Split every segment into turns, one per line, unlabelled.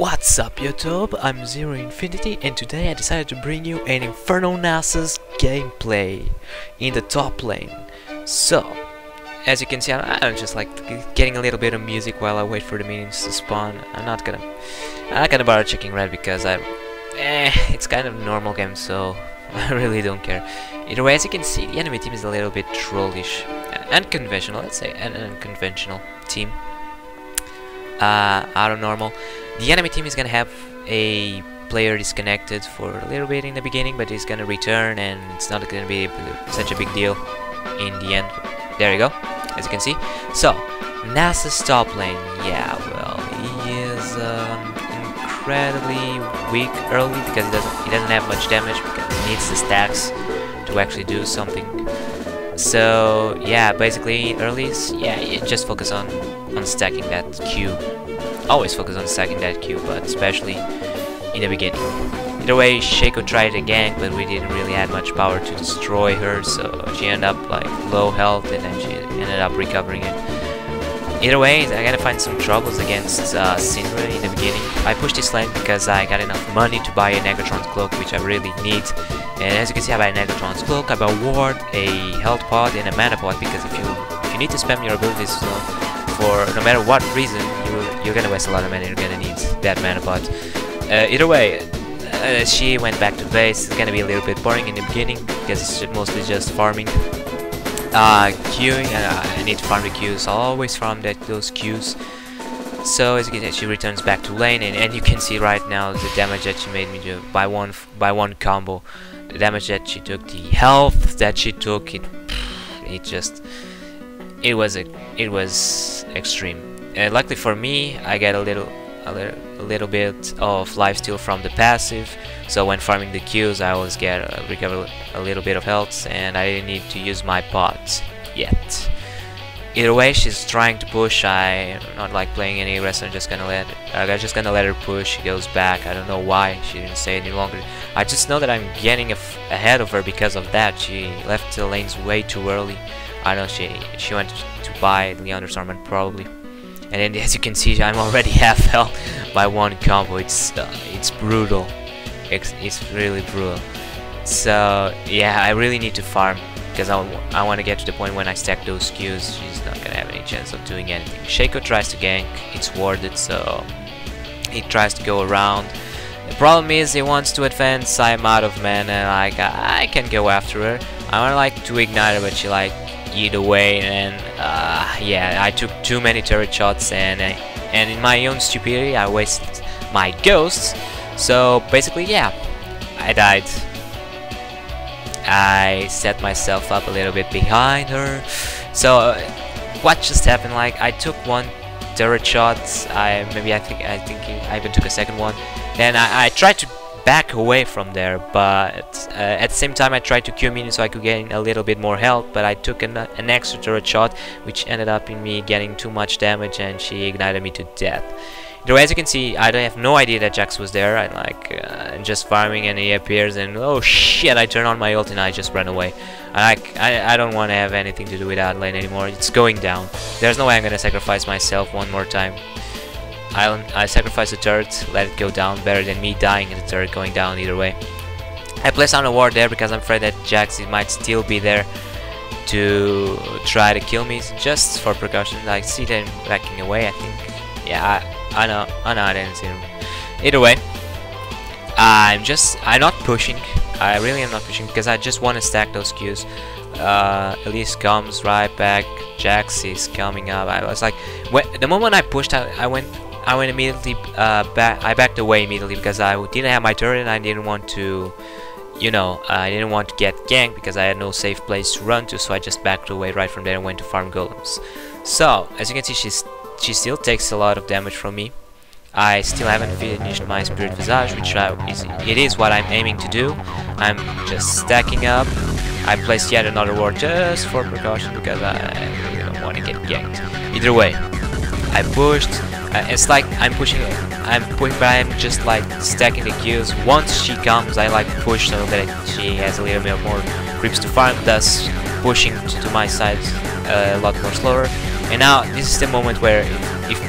What's up YouTube, I'm Zero Infinity and today I decided to bring you an Infernal Nasus gameplay in the top lane. So, as you can see, I'm just like getting a little bit of music while I wait for the minions to spawn. I'm not gonna bother checking red because it's kind of a normal game, so I really don't care. Either way, as you can see, the enemy team is a little bit trollish, unconventional, let's say, an unconventional team. Out of normal. The enemy team is gonna have a player disconnected for a little bit in the beginning, but he's gonna return and it's not gonna be such a big deal in the end. There you go, as you can see. So, Nasus top lane, yeah, well, he is incredibly weak early because he doesn't have much damage because he needs the stacks to actually do something. So yeah, basically early, yeah, you just focus on stacking that Q. Always focus on stacking that Q, but especially in the beginning. Either way, Shaco tried a gank, but we didn't really have much power to destroy her, so she ended up like low health, and then she ended up recovering it. Either way, I gotta find some troubles against Syndra in the beginning. I pushed this lane because I got enough money to buy a Negatron's cloak, which I really need. And as you can see, I buy a Negatron's cloak, I buy a ward, a health pod, and a mana pod, because if you need to spam your abilities for no matter what reason, you're gonna waste a lot of mana. You're gonna need that mana pot. Either way, she went back to base. It's gonna be a little bit boring in the beginning because it's mostly just farming, queuing. I need to farm the queues. I'll always farm those queues. So as you can see, she returns back to lane, and you can see right now the damage that she made me do by one combo. The damage that she took, the health that she took, it was extreme. Luckily for me, I get a little bit of lifesteal from the passive, so when farming the queues I always recover a little bit of health, and I didn't need to use my pots yet. Either way, she's trying to push. I'm not like playing any aggressive. I'm just gonna let her push. She goes back. I don't know why she didn't stay any longer. I just know that I'm getting ahead of her because of that. She left the lanes way too early. I know she went to buy Leondar's armament probably. And then as you can see, I'm already half health by one combo. It's brutal. It's really brutal. So yeah, I really need to farm because I want to get to the point when I stack those Qs. She's not gonna have any chance of doing anything. Shaco tries to gank. It's warded, so he tries to go around. The problem is he wants to advance. I'm out of mana. Like I can go after her. I want like to ignite her, but she like either way, and yeah, I took too many turret shots, and in my own stupidity I wasted my ghosts. So basically, yeah, I died. I set myself up a little bit behind her. So what just happened? Like I took one turret shot. I think I even took a second one. Then I tried to back away from there, but at the same time I tried to Q minion so I could gain a little bit more health, but I took an extra turret shot, which ended up in me getting too much damage, and she ignited me to death. Though as you can see, I have no idea that Jax was there. I'm just farming, and he appears, and oh shit, I turn on my ult and I just run away. I don't want to have anything to do with that lane anymore. It's going down. There's no way I'm gonna sacrifice myself one more time. I sacrifice the turret, let it go down, better than me dying and the turret going down either way. I placed on a ward there because I'm afraid that Jax might still be there to try to kill me, just for precaution. I see them backing away, I think. Yeah, I know, I didn't see him. Either way, I'm not pushing. I really am not pushing because I just want to stack those Qs. Elise comes right back. Jax is coming up. I was like, the moment I pushed, I went immediately back. I backed away immediately because I didn't have my turret, and I didn't want to, I didn't want to get ganked because I had no safe place to run to. So I just backed away right from there and went to farm golems. So as you can see, she still takes a lot of damage from me. I still haven't finished my Spirit Visage, which it is what I'm aiming to do. I'm just stacking up. I placed yet another ward just for precaution because I really don't want to get ganked. Either way, I pushed. It's like I'm pushing, but I'm just like stacking the queues. Once she comes, I like push so that she has a little bit more creeps to farm, thus pushing to my side a lot more slower. And now this is the moment where if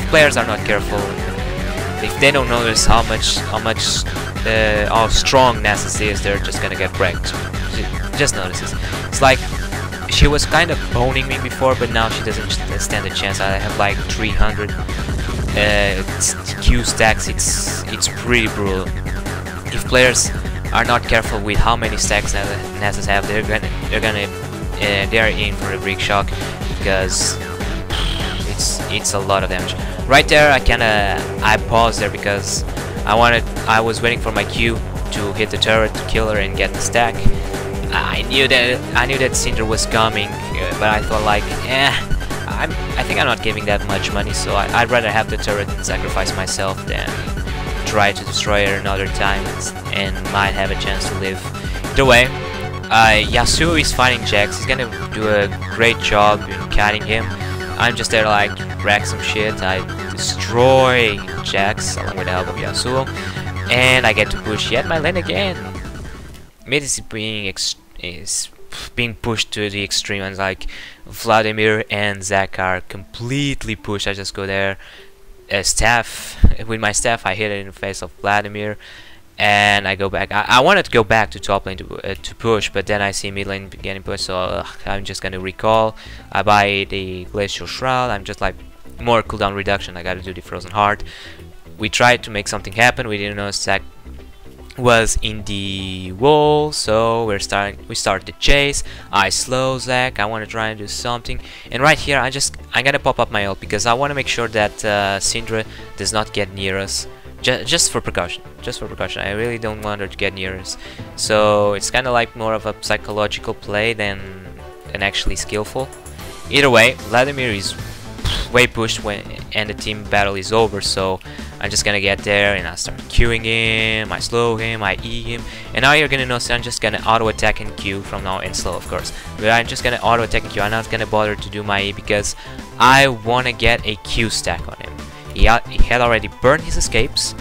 players are not careful, if they don't notice how strong Nasus is, they're just gonna get wrecked. Just notice this. It's like she was kind of boning me before, but now she doesn't stand a chance. I have like 300 Q stacks. It's pretty brutal. If players are not careful with how many stacks Nasus have, they're in for a Greek shock, because it's a lot of damage. Right there, I paused there because I was waiting for my Q to hit the turret to kill her and get the stack. I knew that Cinder was coming, but I thought like, I think I'm not giving that much money, so I'd rather have the turret and sacrifice myself than try to destroy her another time and might have a chance to live. Either way, Yasuo is fighting Jax. He's gonna do a great job in kiting him. I'm just there to like wreck some shit. I destroy Jax along with the help of Yasuo, and I get to push yet my lane again. Mid is being pushed to the extreme, and like Vladimir and Zac are completely pushed. I just go there, with my staff. I hit it in the face of Vladimir, and I go back. I wanted to go back to top lane to push, but then I see mid lane getting pushed, so I'm just gonna recall. I buy the Glacial Shroud. I'm just like, more cooldown reduction. I gotta do the Frozen Heart. We tried to make something happen. We didn't know Zac was in the wall, so we start the chase. I slow Zac. I want to try and do something, and right here I'm gonna pop up my ult because I want to make sure that Syndra does not get near us, just for precaution. I really don't want her to get near us, so it's kind of like more of a psychological play than actually skillful. Either way, Vladimir is way pushed and the team battle is over, so I'm just gonna get there and I start queuing him, I slow him, I E him, and now you're gonna notice I'm just gonna auto attack and Q from now, and slow of course, but I'm just gonna auto attack and Q. I'm not gonna bother to do my E because I wanna get a Q stack on him. He had already burned his escapes,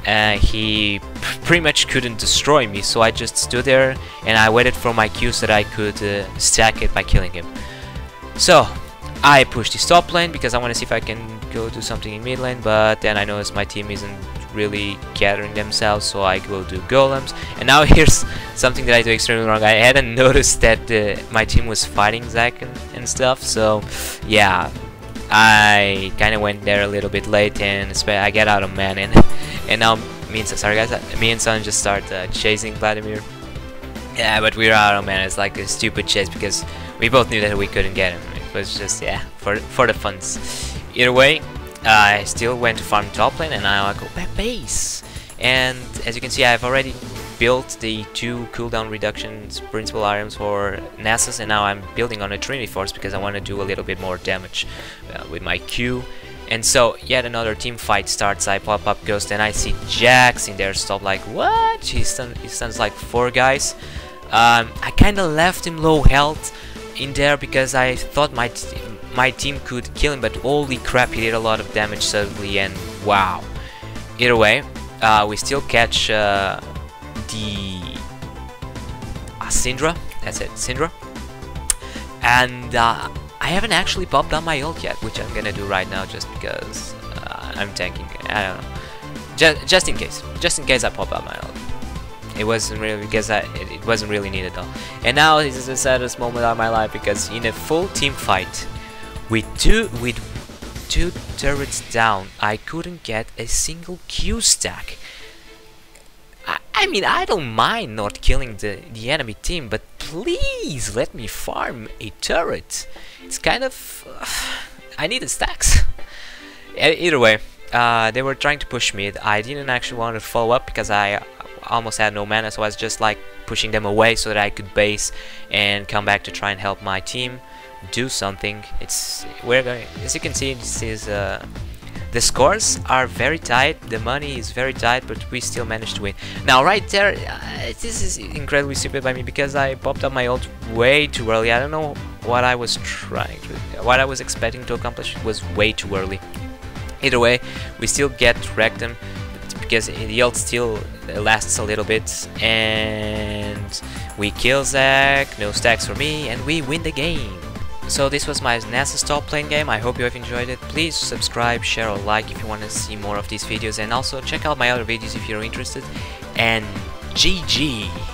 he pretty much couldn't destroy me, so I just stood there and I waited for my Q so that I could stack it by killing him. So I pushed his top lane because I want to see if I can go do something in mid lane, but then I noticed my team isn't really gathering themselves, so I go do golems. And now here's something that I do extremely wrong. I hadn't noticed that my team was fighting Zac and stuff, so yeah, I kind of went there a little bit late and I get out of mana, and now me and Son just start chasing Vladimir. Yeah, but we're out of mana. It's like a stupid chase because we both knew that we couldn't get him. It was just, yeah, for the funs. Either way, I still went to farm top lane, and now I go back base. And as you can see, I've already built the 2 cooldown reductions principal items for Nasus, and now I'm building on a Trinity Force because I want to do a little bit more damage with my Q. And so yet another team fight starts. I pop up Ghost and I see Jax in there. Stop, like, what? He stuns like 4 guys. I kind of left him low health in there because I thought my team could kill him, but holy crap, he did a lot of damage suddenly, and wow. Either way, we still catch the Syndra. That's it, Syndra. And I haven't actually popped on my ult yet, which I'm gonna do right now just because I'm tanking. I don't know. Just in case I pop out my ult. It wasn't really because it wasn't really needed though. And now this is the saddest moment of my life because in a full team fight with two turrets down, I couldn't get a single Q stack. I mean, I don't mind not killing the enemy team, but please let me farm a turret. It's kind of I need the stacks. Either way, they were trying to push mid. I didn't actually want to follow up because I almost had no mana, so I was just like pushing them away so that I could base and come back to try and help my team do something. We're going, as you can see, this is the scores are very tight, the money is very tight, but we still managed to win. Now right there, this is incredibly stupid by me because I popped up my ult way too early. I don't know what I was expecting to accomplish. It was way too early. Either way, we still get wrecked them because the ult still lasts a little bit, and we kill Zac, no stacks for me, and we win the game. So this was my Nasus top lane game. I hope you have enjoyed it. Please subscribe, share or like if you want to see more of these videos, and also check out my other videos if you're interested. And GG!